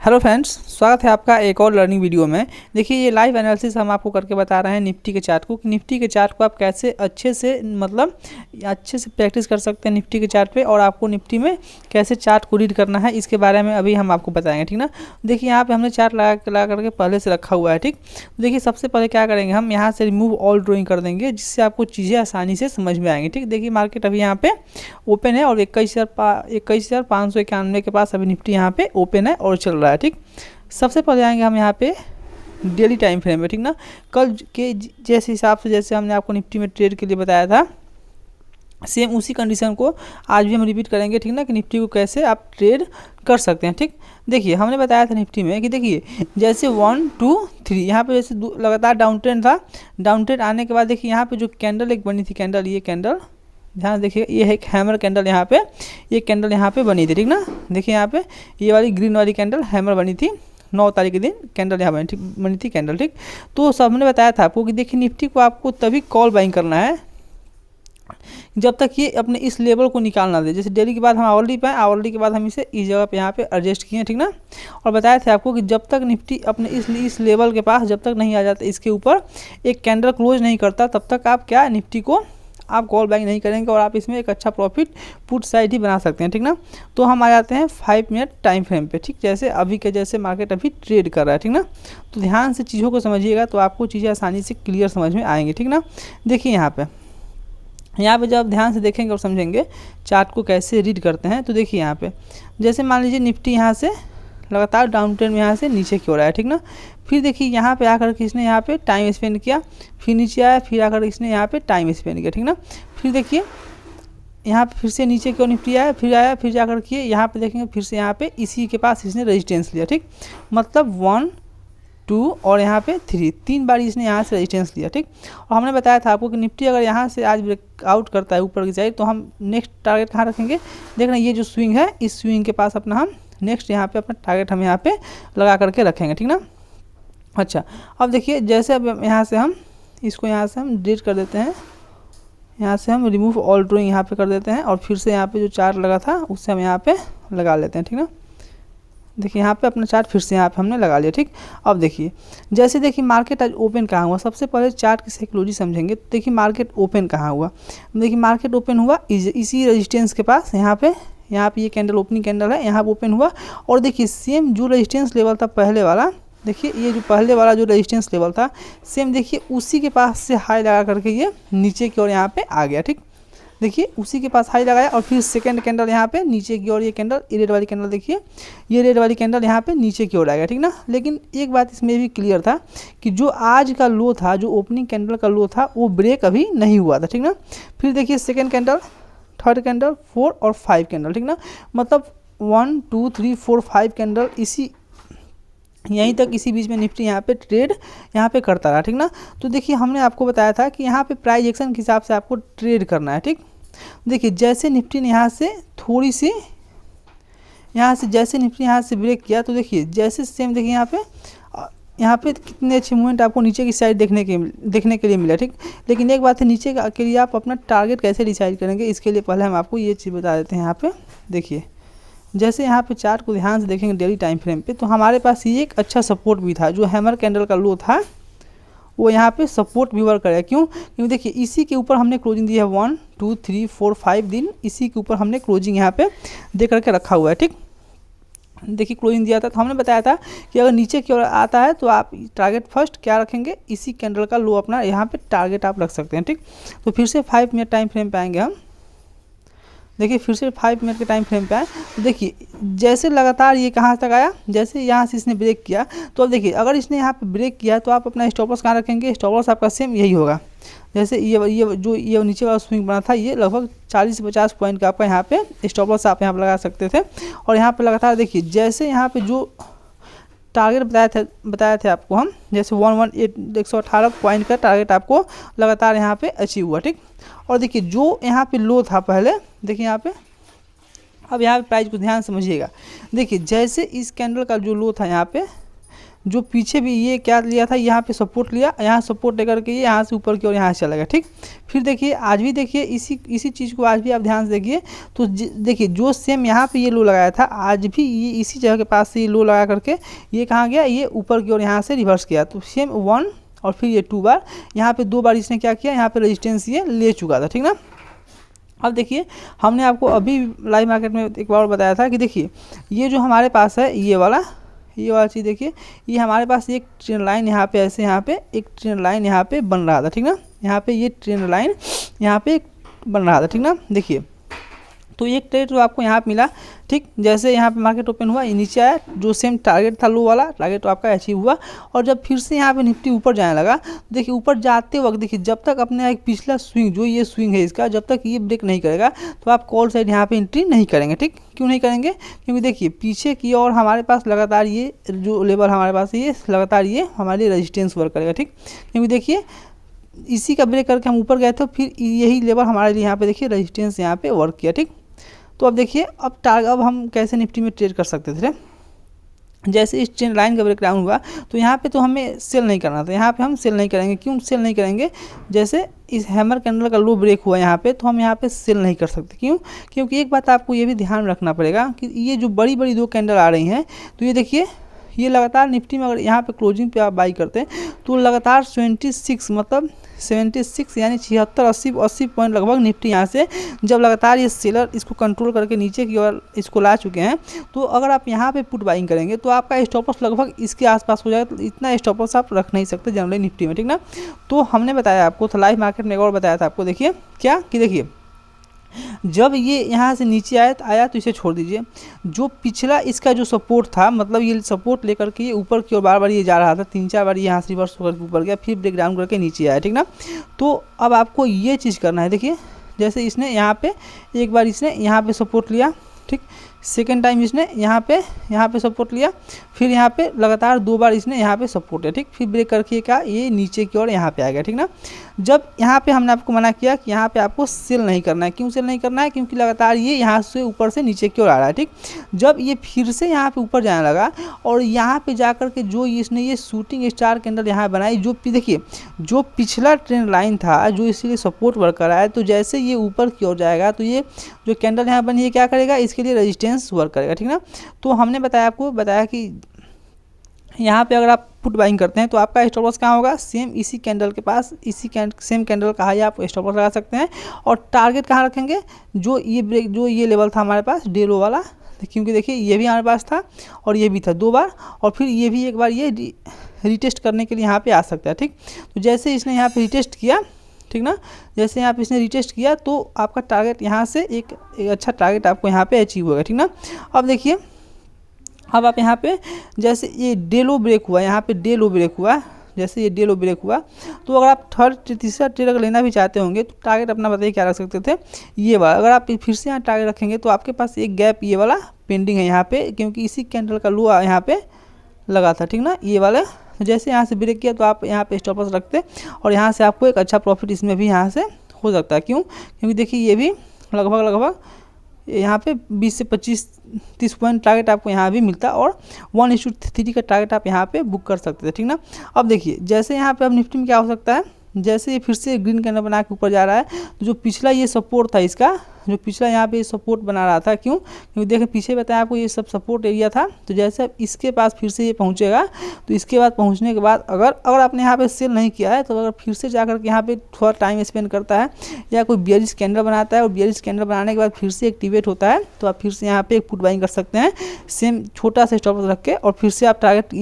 Hello friends, स्वागत है आपका एक और लर्निंग वीडियो में। देखिए, ये लाइव एनालिसिस हम आपको करके बता रहे हैं निफ्टी के चार्ट को कि निफ्टी के चार्ट को आप कैसे अच्छे से प्रैक्टिस कर सकते हैं निफ्टी के चार्ट पे, और आपको निफ्टी में कैसे चार्ट को रीड करना है इसके बारे में अभी हम आपको बताएंगे। ठीक ना। देखिए, यहाँ पे हमने चार्ट लगा करके पहले से रखा हुआ है। ठीक। देखिए, सबसे पहले क्या करेंगे, हम यहाँ से रिमूव ऑल ड्रॉइंग कर देंगे जिससे आपको चीज़ें आसानी से समझ में आएंगी। ठीक। देखिए, मार्केट अभी यहाँ पे ओपन है और 21,591 के पास अभी निफ्टी यहाँ पे ओपन है और चल रहा है। ठीक। सबसे पहले आएंगे हम यहाँ पे डेली टाइम फ्रेम में। ठीक ना। कल के जैसे हिसाब से जैसे हमने आपको निफ्टी में ट्रेड के लिए बताया था, सेम उसी कंडीशन को आज भी हम रिपीट करेंगे। ठीक ना, कि निफ्टी को कैसे आप ट्रेड कर सकते हैं। ठीक। देखिए, हमने बताया था निफ्टी में कि देखिए जैसे 1 2 3 यहाँ पे जैसे लगातार डाउन ट्रेंड था। डाउन ट्रेंड आने के बाद देखिए यहाँ पे जो कैंडल एक बनी थी, कैंडल, ये कैंडल ध्यान देखिए, ये है एक हैमर कैंडल, यहाँ पे ये कैंडल यहाँ पे बनी थी। ठीक ना। देखिए यहाँ पे ये वाली ग्रीन वाली कैंडल हैमर बनी थी 9 तारीख के दिन, कैंडल यहाँ बनी थी कैंडल। ठीक। तो सबने बताया था आपको कि देखिए निफ्टी को आपको तभी कॉल बाइंग करना है जब तक ये अपने इस लेवल को निकाल ना दे। जैसे डेली के बाद हम आवरली पे, आवरली के बाद हम इसे इस जगह पे यहाँ पे एडजस्ट किए। ठीक ना। और बताया था आपको कि जब तक निफ्टी अपने इस लेवल के पास जब तक नहीं आ जाता, इसके ऊपर एक कैंडल क्लोज नहीं करता, तब तक आप क्या निफ्टी को आप कॉल बाइंग नहीं करेंगे और आप इसमें एक अच्छा प्रॉफिट पुट साइड ही बना सकते हैं। ठीक ना। तो हम आ जाते हैं 5 मिनट टाइम फ्रेम पे। ठीक। जैसे अभी के जैसे मार्केट अभी ट्रेड कर रहा है। ठीक ना। तो ध्यान से चीज़ों को समझिएगा तो आपको चीज़ें आसानी से क्लियर समझ में आएंगी। ठीक ना। देखिए यहाँ पे जब ध्यान से देखेंगे और समझेंगे चार्ट को कैसे रीड करते हैं, तो देखिए यहाँ पे जैसे मान लीजिए निफ्टी यहाँ से लगातार डाउन ट्रेंड में यहाँ से नीचे की ओर आया। ठीक ना। फिर देखिए यहाँ पे आकर के इसने यहाँ पे टाइम स्पेंड किया, फिर नीचे आया, फिर आकर इसने यहाँ पे टाइम स्पेंड किया। ठीक ना। फिर देखिए यहाँ पे फिर से नीचे की ओर निफ्टी आया, फिर जाकर के यहाँ पे देखेंगे फिर से यहाँ पे इसी के पास इसने रेजिस्टेंस लिया। ठीक। मतलब 1 2 और यहाँ पे 3 बार इसने यहाँ से रेजिस्टेंस लिया। ठीक। और हमने बताया था आपको कि निफ्टी अगर यहाँ से आज ब्रेकआउट करता है ऊपर की साइड, तो हम नेक्स्ट टारगेट कहाँ रखेंगे, देखना ये जो स्विंग है, इस स्विंग के पास अपना हम नेक्स्ट यहाँ पे अपना टारगेट हम यहाँ पे लगा करके रखेंगे। ठीक ना। अच्छा, अब देखिए जैसे अब यहाँ से हम इसको यहाँ से हम डिलीट कर देते हैं, यहाँ से हम रिमूव ऑल ड्रॉइंग यहाँ पे कर देते हैं और फिर से यहाँ पे जो चार्ट लगा था उससे हम यहाँ पे लगा लेते हैं। ठीक ना। देखिए यहाँ पे अपना चार्ट फिर से यहाँ पे हमने लगा लिया। ठीक। अब देखिए जैसे देखिए मार्केट आज ओपन कहाँ हुआ, सबसे पहले चार्ट की साइकोलॉजी समझेंगे। तो देखिए मार्केट ओपन कहाँ हुआ, देखिए मार्केट ओपन हुआ इसी रेजिस्टेंस के पास, यहाँ पे ये कैंडल ओपनिंग कैंडल है, यहाँ ओपन हुआ। और देखिए सेम जो रेजिस्टेंस लेवल था पहले वाला, देखिए ये जो पहले वाला जो रेजिस्टेंस लेवल था सेम देखिए उसी के पास से हाई लगा करके ये नीचे की ओर यहाँ पे आ गया। ठीक। देखिए उसी के पास हाई लगाया और फिर सेकंड कैंडल यहाँ पे नीचे की ओर, ये कैंडल, ये रेड वाली कैंडल, देखिए ये रेड वाली कैंडल यहाँ पे नीचे की ओर आ गया। ठीक ना। लेकिन एक बात इसमें भी क्लियर था कि जो आज का लो था, जो ओपनिंग कैंडल का लो था, वो ब्रेक अभी नहीं हुआ था। ठीक ना। फिर देखिए सेकेंड कैंडल, थर्ड कैंडल, 4 और 5 कैंडल। ठीक ना। मतलब 1 2 3 4 5 कैंडल इसी यहीं तक इसी बीच में निफ्टी यहाँ पे ट्रेड यहाँ पे करता रहा। ठीक ना। तो देखिए हमने आपको बताया था कि यहाँ पे प्राइस एक्शन के हिसाब से आपको ट्रेड करना है। ठीक। देखिए जैसे निफ्टी ने यहाँ से थोड़ी सी जैसे निफ्टी यहाँ से ब्रेक किया, तो देखिए जैसे सेम देखिए यहाँ पे कितने अच्छे मूवमेंट आपको नीचे की साइड देखने के लिए मिला। ठीक। लेकिन एक बात है, नीचे के लिए आप अपना टारगेट कैसे डिसाइड करेंगे, इसके लिए पहले हम आपको ये चीज़ बता देते हैं। यहाँ पे देखिए जैसे यहाँ पे चार्ट को ध्यान से देखेंगे डेली टाइम फ्रेम पे, तो हमारे पास ये एक अच्छा सपोर्ट भी था, जो हैमर कैंडल का लो था वो यहाँ पे सपोर्ट भी वर्क करेगा। क्यों? क्योंकि देखिए इसी के ऊपर हमने क्लोजिंग दी है 1 2 3 4 5 दिन, इसी के ऊपर हमने क्लोजिंग यहाँ पे दे करके रखा हुआ है। ठीक। देखिए क्लोजिंग दिया था, तो हमने बताया था कि अगर नीचे की ओर आता है तो आप टारगेट फर्स्ट क्या रखेंगे, इसी कैंडल का लो अपना यहाँ पे टारगेट आप रख सकते हैं। ठीक। तो फिर से 5 मिनट टाइम फ्रेम पे आएंगे हम। देखिए फिर से 5 मिनट के टाइम फ्रेम पे आए, तो देखिए जैसे लगातार ये कहाँ तक आया, जैसे यहाँ से इसने ब्रेक किया, तो अब देखिए अगर इसने यहाँ पे ब्रेक किया तो आप अपना स्टॉप लॉस कहाँ रखेंगे, स्टॉप लॉस आपका सेम यही होगा। जैसे ये नीचे वाला स्विंग बना था, ये लगभग 40 से 50 पॉइंट का आपका यहाँ पे स्टॉप लॉस आप यहाँ पर लगा सकते थे। और यहाँ पर लगातार देखिए जैसे यहाँ पर जो टारगेट बताया थे आपको हम, जैसे 118 पॉइंट का टारगेट आपको लगातार यहाँ पे अचीव हुआ। ठीक। और देखिए जो यहाँ पे लो था पहले, देखिए यहाँ पे, अब यहाँ पे प्राइस को ध्यान समझिएगा। देखिए जैसे इस कैंडल का जो लो था यहाँ पे, जो पीछे भी ये क्या लिया था, यहाँ पे सपोर्ट लिया, यहाँ सपोर्ट लेकर के ये यहाँ से ऊपर की ओर यहाँ से चला गया। ठीक, फिर देखिए आज भी देखिए इसी चीज़ को आज भी आप ध्यान से देखिए। तो देखिए जो सेम यहाँ पे ये लो लगाया था, आज भी ये इसी जगह के पास से ये लो लगा करके ये कहाँ गया, ये ऊपर की ओर यहाँ से रिवर्स किया। तो सेम 1 और फिर ये 2 बार, यहाँ पे 2 बार इसने क्या किया, यहाँ पे रेजिस्टेंस ये ले चुका था। ठीक ना। अब देखिए हमने आपको अभी लाइव मार्केट में एक बार बताया था कि देखिए ये जो हमारे पास है ये वाला चीज़, देखिए ये हमारे पास एक ट्रेंड लाइन यहाँ पे ऐसे यहाँ पे एक ट्रेंड लाइन यहाँ पे बन रहा था। ठीक ना, यहाँ पे ये ट्रेंड लाइन यहाँ पे बन रहा था। ठीक ना, देखिए तो एक ट्रेड जो आपको यहाँ पे मिला। ठीक, जैसे यहाँ पे मार्केट ओपन हुआ, ये नीचे आया, जो सेम टारगेट था लो वाला टारगेट तो आपका अचीव हुआ। और जब फिर से यहाँ पे निफ्टी ऊपर जाने लगा, देखिए ऊपर जाते वक्त देखिए जब तक अपने एक पिछला स्विंग जो ये स्विंग है इसका जब तक ये ब्रेक नहीं करेगा तो आप कॉल साइड यहाँ पे एंट्री नहीं करेंगे। ठीक, क्यों नहीं करेंगे, क्योंकि देखिए पीछे की और हमारे पास लगातार ये जो लेवल हमारे पास ये लगातार ये हमारे रेजिस्टेंस वर्क करेगा। ठीक, क्योंकि देखिए इसी का ब्रेक करके हम ऊपर गए थे, फिर यही लेवल हमारे लिए यहाँ पे देखिए रेजिस्टेंस यहाँ पे वर्क किया। ठीक, तो अब देखिए अब हम कैसे निफ्टी में ट्रेड कर सकते थे। जैसे इस ट्रेंड लाइन का ब्रेकडाउन हुआ तो यहाँ पे तो हमें सेल नहीं करना था, यहाँ पे हम सेल नहीं करेंगे। क्यों सेल नहीं करेंगे, जैसे इस हैमर कैंडल का लो ब्रेक हुआ यहाँ पे तो हम यहाँ पे सेल नहीं कर सकते। क्यों, क्योंकि एक बात आपको ये भी ध्यान रखना पड़ेगा कि ये जो बड़ी बड़ी 2 कैंडल आ रही हैं तो ये देखिए ये लगातार निफ्टी में अगर यहाँ पे क्लोजिंग पे आप बाई करते हैं तो लगातार 76 मतलब 76 यानी 76-80 पॉइंट लगभग निफ्टी यहाँ से जब लगातार ये सेलर इसको कंट्रोल करके नीचे की ओर इसको ला चुके हैं, तो अगर आप यहाँ पे पुट बाइंग करेंगे तो आपका स्टॉप लॉस लगभग इसके आसपास हो जाएगा। तो इतना स्टॉप लॉस आप रख नहीं सकते जनरली निफ्टी में। ठीक ना, तो हमने बताया आपको तो लाइव मार्केट में एक और बताया था आपको, देखिए क्या कि देखिए जब ये यहाँ से नीचे आया तो इसे छोड़ दीजिए। जो पिछला इसका जो सपोर्ट था, मतलब ये सपोर्ट लेकर के ये ऊपर की ओर बार बार ये जा रहा था, 3-4 बार यहाँ से रिवर्स होकर ऊपर गया, फिर ब्रेक डाउन करके नीचे आया। ठीक ना, तो अब आपको ये चीज़ करना है। देखिए जैसे इसने यहाँ पे एक बार इसने यहाँ पे सपोर्ट लिया, ठीक, सेकेंड टाइम इसने यहाँ पे सपोर्ट लिया, फिर यहाँ पे लगातार 2 बार इसने यहाँ पे सपोर्ट लिया। ठीक, फिर ब्रेक करके क्या ये नीचे की ओर यहाँ पे आ गया। ठीक ना, जब यहाँ पे हमने आपको मना किया कि यहाँ पे आपको सेल नहीं करना है। क्यों सेल नहीं करना है, क्योंकि लगातार ये यहाँ से ऊपर से नीचे की ओर आ रहा है। ठीक, जब ये फिर से यहाँ पे ऊपर जाने लगा और यहाँ पे जा कर के जो इसने ये शूटिंग स्टार कैंडल यहाँ बनाई, जो देखिए जो पिछला ट्रेंड लाइन था जो इसीलिए सपोर्ट वर्क कर रहा है, तो जैसे ये ऊपर की ओर जाएगा तो ये जो कैंडल यहाँ बनी है क्या करेगा, इसके लिए रेजिस्टेंस वर्क करेगा। ठीक ना, तो हमने आपको बताया कि यहाँ पे अगर आप पुट बाइंग करते हैं तो आपका स्टॉप लॉस कहाँ होगा, सेम इसी कैंडल के पास, सेम कैंडल का हाई आप स्टॉप लॉस लगा सकते हैं। और टारगेट कहाँ रखेंगे, जो ये लेवल था हमारे पास डे लो वाला, क्योंकि देखिए ये भी हमारे पास था और ये भी था 2 बार, और फिर ये भी एक बार ये रिटेस्ट करने के लिए यहाँ पे आ सकता है। ठीक, तो जैसे इसने यहाँ पे रिटेस्ट किया, ठीक ना, जैसे यहाँ पे इसने रिटेस्ट किया तो आपका टारगेट यहाँ से एक अच्छा टारगेट आपको यहाँ पे अचीव होगा। ठीक ना, अब देखिए अब आप यहाँ पे जैसे ये डे लो ब्रेक हुआ, यहाँ पे डे लो ब्रेक हुआ, जैसे ये डे लो ब्रेक हुआ तो अगर आप तीसरा ट्रेड अगर लेना भी चाहते होंगे तो टारगेट अपना बताइए क्या रख सकते थे, ये वाला। अगर आप फिर से यहाँ टारगेट रखेंगे तो आपके पास एक गैप ये वाला पेंडिंग है यहाँ पे, क्योंकि इसी कैंडल का लो यहाँ पे लगा था। ठीक ना, ये वाला जैसे यहाँ से ब्रेक किया तो आप यहाँ पे स्टॉप लॉस रखते और यहाँ से आपको एक अच्छा प्रॉफिट इसमें भी यहाँ से हो सकता है। क्यों, क्योंकि देखिए ये भी लगभग यहाँ पे 20 से 25-30 पॉइंट टारगेट आपको यहाँ भी मिलता और 1:3 का टारगेट आप यहाँ पे बुक कर सकते थे। ठीक ना, अब देखिए जैसे यहाँ पे अब निफ्टी में क्या हो सकता है, जैसे ये फिर से ग्रीन कैंडल बना के ऊपर जा रहा है तो जो पिछला ये सपोर्ट था इसका, जो पिछला यहाँ पे सपोर्ट बना रहा था, क्यों, क्योंकि देखिए पीछे बताया आपको ये सब सपोर्ट एरिया था, तो जैसे इसके पास फिर से ये पहुँचेगा तो इसके बाद पहुँचने के बाद अगर आपने यहाँ पे सेल नहीं किया है तो अगर फिर से जाकर के यहाँ पे थोड़ा टाइम स्पेंड करता है या कोई बेयरिश कैंडल बनाता है और बेयरिश कैंडल बनाने के बाद फिर से एक्टिवेट होता है तो आप फिर से यहाँ पे एक पुट बाइंग कर सकते हैं, सेम छोटा सा स्टॉप लॉस रख के, और फिर से आप टारगेट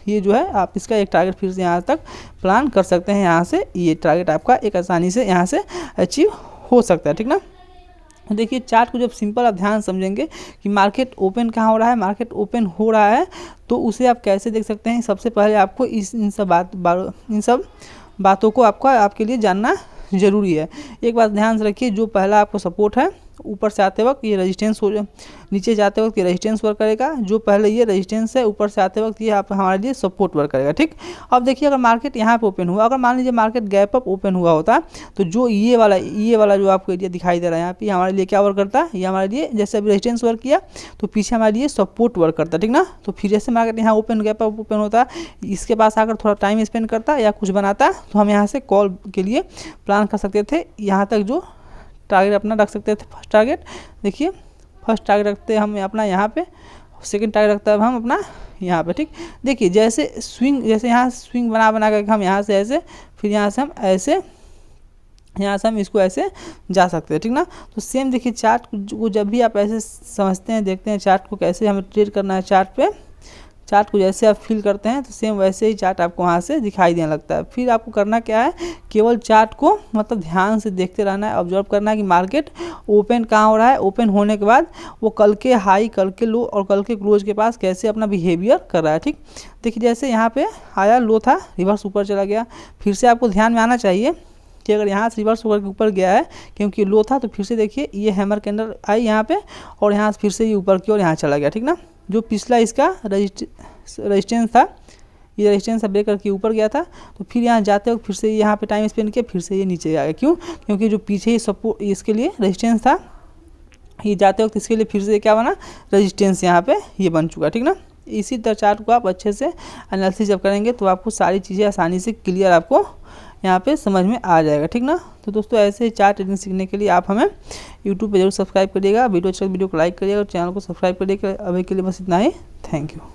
ये जो है आप इसका एक टारगेट फिर से यहाँ तक प्लान कर सकते हैं। यहाँ से ये टारगेट आपका एक आसानी से यहाँ से अचीव हो सकता है। ठीक ना, देखिए चार्ट को जब सिंपल आप ध्यान समझेंगे कि मार्केट ओपन कहाँ हो रहा है, मार्केट ओपन हो रहा है तो उसे आप कैसे देख सकते हैं। सबसे पहले आपको इन सब बातों को आपके लिए जानना ज़रूरी है। एक बात ध्यान से रखिए, जो पहला आपको सपोर्ट है ऊपर से आते वक्त ये रेजिस्टेंस हो, नीचे जाते वक्त ये रेजिस्टेंस वर्क करेगा, जो पहले ये रेजिस्टेंस है ऊपर से आते वक्त ये आप हमारे लिए सपोर्ट वर्क करेगा। ठीक, अब देखिए अगर मार्केट यहाँ पे ओपन हुआ, अगर मान लीजिए मार्केट गैप अप ओपन हुआ होता तो जो ये वाला जो आपको एरिया दिखाई दे रहा है यहाँ पे हमारे लिए क्या वर्क करता है, ये हमारे लिए जैसे अभी रेजिस्टेंस वर्क किया तो पीछे हमारे लिए सपोर्ट वर्क करता है। ठीक ना, तो फिर जैसे मार्केट यहाँ ओपन गैप अप ओपन होता, इसके पास आकर थोड़ा टाइम स्पेंड करता या कुछ बनाता तो हम यहाँ से कॉल के लिए प्लान कर सकते थे, यहाँ तक जो टारगेट अपना रख सकते थे। फर्स्ट टारगेट देखिए, फर्स्ट टारगेट रखते हैं हम अपना यहाँ पे, सेकंड टारगेट रखता है हम अपना यहाँ पे। ठीक, देखिए जैसे स्विंग, जैसे यहाँ स्विंग बना कर हम यहाँ से ऐसे, फिर यहाँ से हम ऐसे, यहाँ से हम इसको ऐसे जा सकते हैं। ठीक ना, तो सेम देखिए चार्ट को जब भी आप ऐसे समझते हैं, देखते हैं चार्ट को कैसे हमें ट्रेड करना है, चार्ट को जैसे आप फील करते हैं तो सेम वैसे ही चार्ट आपको वहाँ से दिखाई देने लगता है। फिर आपको करना क्या है, केवल चार्ट को मतलब ध्यान से देखते रहना है, ऑब्जर्व करना है कि मार्केट ओपन कहाँ हो रहा है, ओपन होने के बाद वो कल के हाई, कल के लो और कल के क्लोज के पास कैसे अपना बिहेवियर कर रहा है। ठीक, देखिए जैसे यहाँ पे आया लो था, रिवर्स ऊपर चला गया, फिर से आपको ध्यान में आना चाहिए कि अगर यहाँ से रिवर्स होकर के ऊपर गया है क्योंकि लो था, तो फिर से देखिए ये हैमर कैंडल आई यहाँ पे और यहाँ फिर से ये ऊपर की ओर यहाँ चला गया। ठीक ना, जो पिछला इसका रेजिस्टेंस था, ये रेजिस्टेंस से ब्रेक करके ऊपर गया था, तो फिर यहाँ जाते वक्त फिर से यहाँ पे टाइम स्पेंड किया, फिर से ये नीचे आ गया। क्यों, क्योंकि जो पीछे ही सपोर्ट इसके लिए रेजिस्टेंस था, ये जाते वक्त इसके लिए फिर से क्या बना, रेजिस्टेंस यहाँ पे ये बन चुका। ठीक ना, इसी तरह चार्ट को आप अच्छे से एनालिसिस जब करेंगे तो आपको सारी चीज़ें आसानी से क्लियर आपको यहाँ पे समझ में आ जाएगा। ठीक ना, तो दोस्तों ऐसे ही चार्ट ट्रेडिंग सीखने के लिए आप हमें यूट्यूब पे जरूर सब्सक्राइब करिएगा, वीडियो अच्छा वीडियो को लाइक करिएगा और चैनल को सब्सक्राइब करिएगा। अभी के लिए बस इतना ही, थैंक यू।